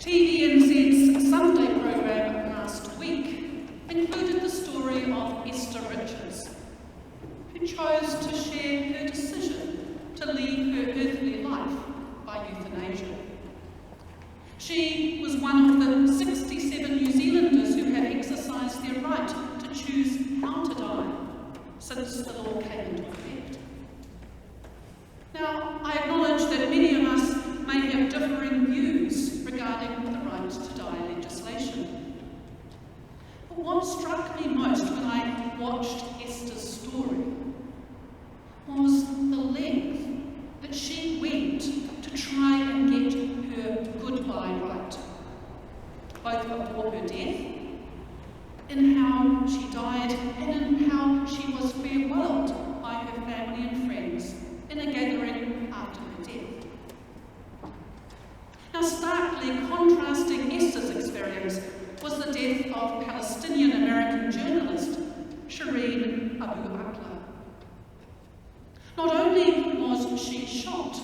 TVNZ's Sunday programme last week included the story of Esther Richards, who chose to share her decision to leave her earthly life by euthanasia. She was one of the 67 New Zealanders who had exercised their right to choose how to die since the law came into effect. Now, I acknowledge that many of us may have differing views regarding the right to die legislation. But what struck me most when I watched Esther's story was the length that she went to try and get her goodbye right, both before her death, in how she died, and in how she was farewelled by her family and friends in a gathering after her death. Now, starkly contrasting Esther's experience was the death of Palestinian-American journalist Shireen Abu Akleh. Not only was she shot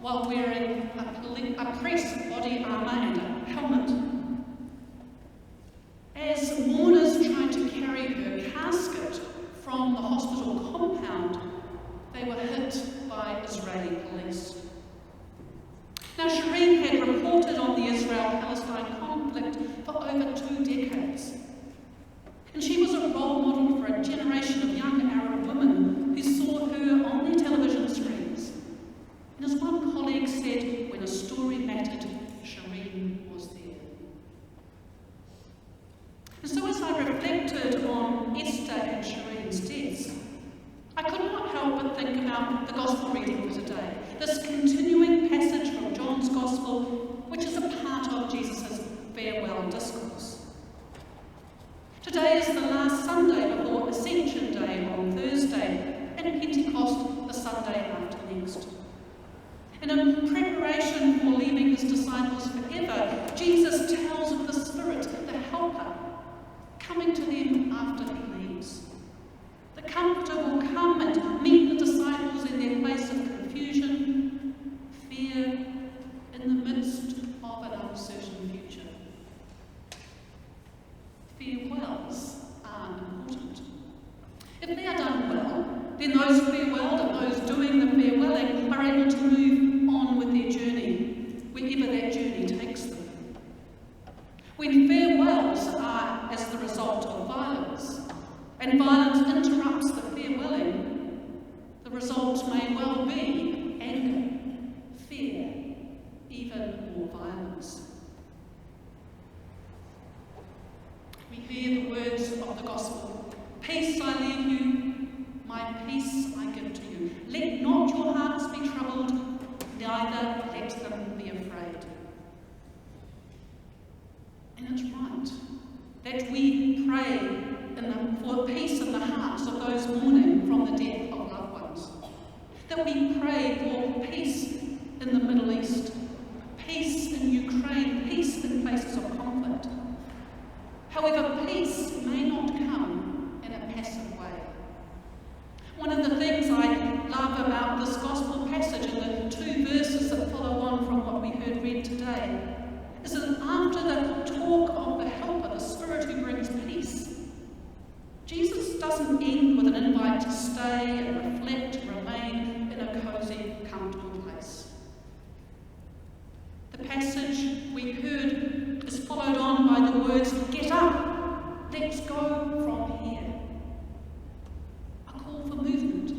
while wearing a press body armour and a helmet, as mourners tried to carry her casket from the hospital compound, they were hit by Israeli police. Now, Shireen had reported on the Israel-Palestine conflict for over 2 decades, and she was a role model for a generation of young Arab women who saw her on their television screens. And as one colleague said, when a story mattered, Shireen was there. And so as I reflected on Esther and Shireen's deaths, I could not help but think about the Gospel reading for today, this continuing passage from John's Gospel, which is a part of Jesus' farewell discourse. Today is the last Sunday before Ascension Day on Thursday, and Pentecost the Sunday after next. And in preparation for leaving his disciples forever, Jesus tells of the Spirit, the Helper, coming to them after he leaves. The Comforter will come and meet the disciples in their place of confusion, fear, in the midst of an uncertain future. Farewells are important. If they are done well, then those farewelled and those doing the farewelling are able to move on with their journey, wherever that journey takes them. When farewells are as the result of violence, and violence interrupts the farewelling, the result may well be anger, fear, even more violence. We hear the words of the Gospel, "Peace I leave you, my peace I give to you. Let not your hearts be troubled, neither let them be afraid." And it's right that we pray for peace in the hearts of those mourning from the death of loved ones. That we pray for peace in the Middle East, peace in Ukraine, peace in places of conflict. However, peace may not come in a passive way. One of the things I love about this Gospel passage and the 2 verses that follow on from what we heard read today is that after the talk of the Helper, the Spirit who brings peace, Jesus doesn't end with an invite to stay and reflect and remain in a cosy, comfortable place. The passage we heard is followed on by the words, "Get up, let's go from here." A call for movement,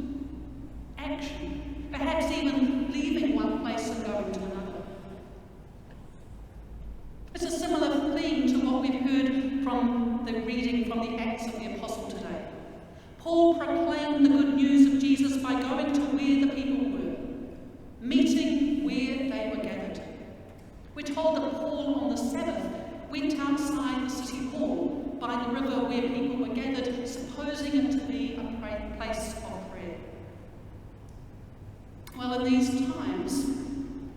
action, perhaps even leaving one place and going to another. It's a similar theme to what we've heard from the reading from the Acts of the Apostle today. Paul proclaimed the good news of Jesus by going to where the people were, meeting where they were gathered. We're told that Paul on the Sabbath went outside the city hall by the river where people were gathered, supposing it to be a place of prayer. Well, in these times,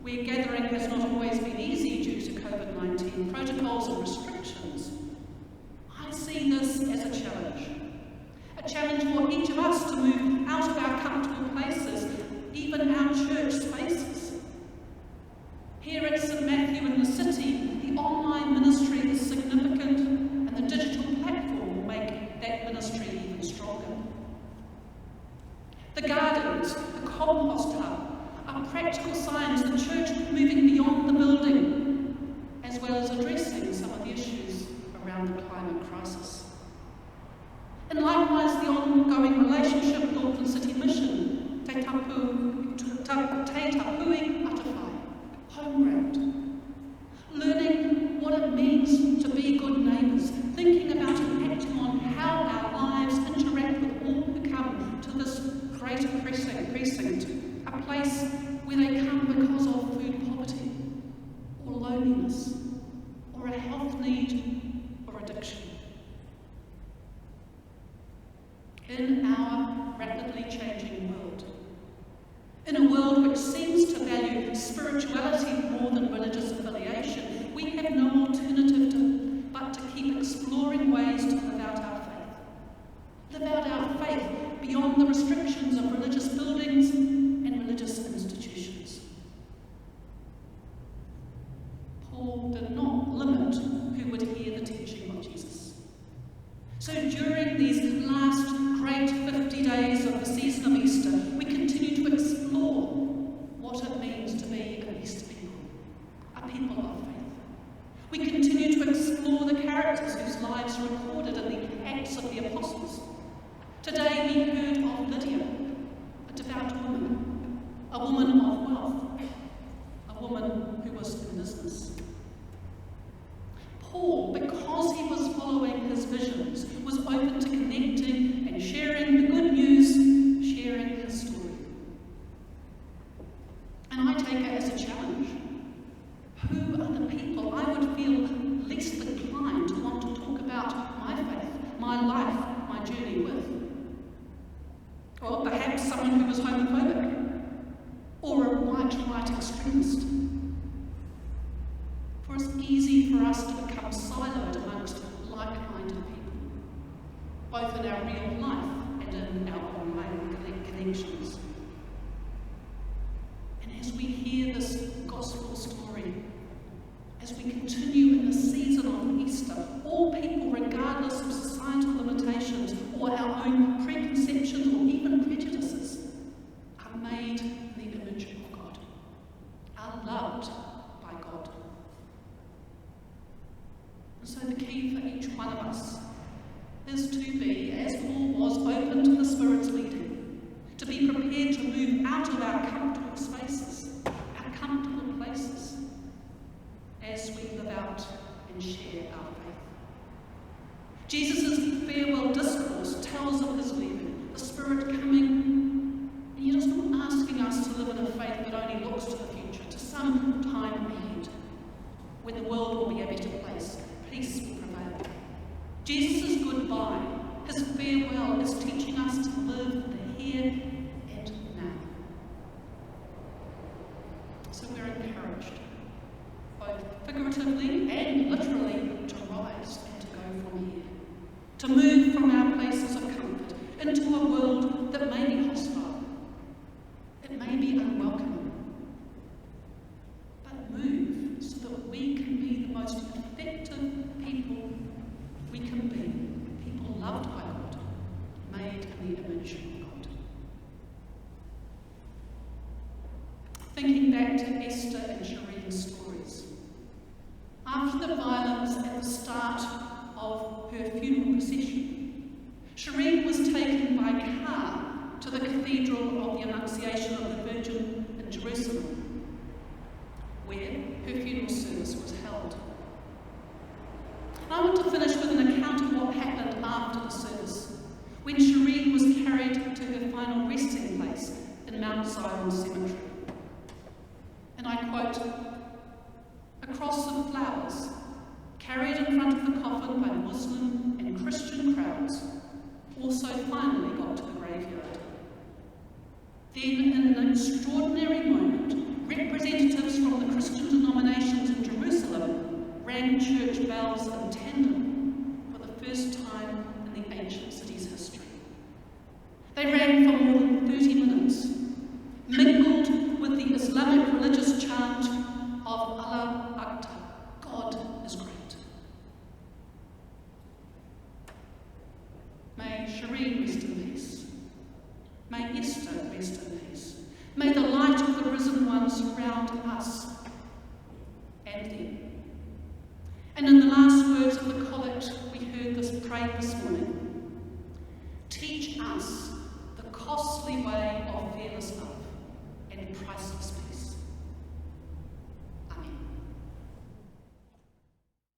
where gathering has not always been easy due to COVID-19 protocols and restrictions, I see this as a challenge for each of us to move out of our comfortable places, even our church spaces. Here at St Matthew in the city, the the online ministry is significant, and the digital platform will make that ministry even stronger. The gardens, the compost hub, are practical signs the church moving beyond the building, as well as addressing some of the issues around the climate crisis. And likewise, the ongoing relationship with Auckland City Mission, Te Tapuhi Atawhai, home ground. Learning what it means to be good neighbours, thinking about and acting on how our lives interact with all who come to this greater precinct, a place where they come because of food poverty, or loneliness, or a health need, or addiction. In our rapidly changing world, in a world which seems to value spirituality more than religious affiliation, we have no alternative but to keep exploring ways to live out our faith. Live out our faith beyond the restrictions of religious buildings and religious institutions. Paul did not limit who would hear the teaching of Jesus. So during these last great 50 days of the season of Easter, we continue to explore what it means to be an Easter people, a people of faith. We continue to explore the characters whose lives are recorded in the Acts of the Apostles. Today we heard of Lydia, a devout woman, a woman of wealth, a woman who was in business. Paul, because he was following his visions, was open to connecting and sharing the good news, sharing his story. And I take it as a challenge. Who are the people I would feel least inclined to want to talk about my faith, my life, my journey with? Or perhaps someone who was homophobic, or a right extremist. For it's easy for us to become siloed amongst like-minded people, both in our real life and in our online connections. And as we hear this gospel story, as we continue in the season of Easter, all people, regardless of societal limitations or our own preconceptions or even prejudices, are made in the image of God, are loved by God. And so the key for each one of us is to be, as Paul was, open to the Spirit's leading, to be prepared to move out of our comfortable spaces, our comfortable places, as we live out and share our faith. Jesus' farewell discourse tells of his leaving, the Spirit coming, and yet it's not asking us to live in a faith that only looks to the future, to some time ahead, when the world will be a better place, peace will prevail. Jesus' goodbye, his farewell, is teaching us to live the here and now. So we're encouraged, both figuratively and literally, to rise and to go from here, to move from our places of comfort into a world that may be hostile, it may be unwelcoming, but move so that we can be the most effective people we can be, people loved by God, made in the image of God. Thinking back to Esther and Shireen's stories, after the violence at the start of her funeral procession, Shireen was taken by car to the Cathedral of the Annunciation of the Virgin in Jerusalem, where her funeral service was held. I want to finish with an account of what happened after the service, when Shireen was carried to her final resting place in Mount Zion Cemetery. And I quote, "A cross of flowers, carried in front of the coffin by Muslim and Christian crowds, also finally got to the graveyard. Then, in an extraordinary moment, representatives from the Christian denominations in Jerusalem rang church bells in tandem for the first time in the ancient city's history. They rang for more than 30 minutes, mingled with the Islamic religious chant of Allah Akbar, God May Esther rest in peace. May the light of the risen one surround us and them. And in the last words of the collect, we heard this prayed this morning. Teach us the costly way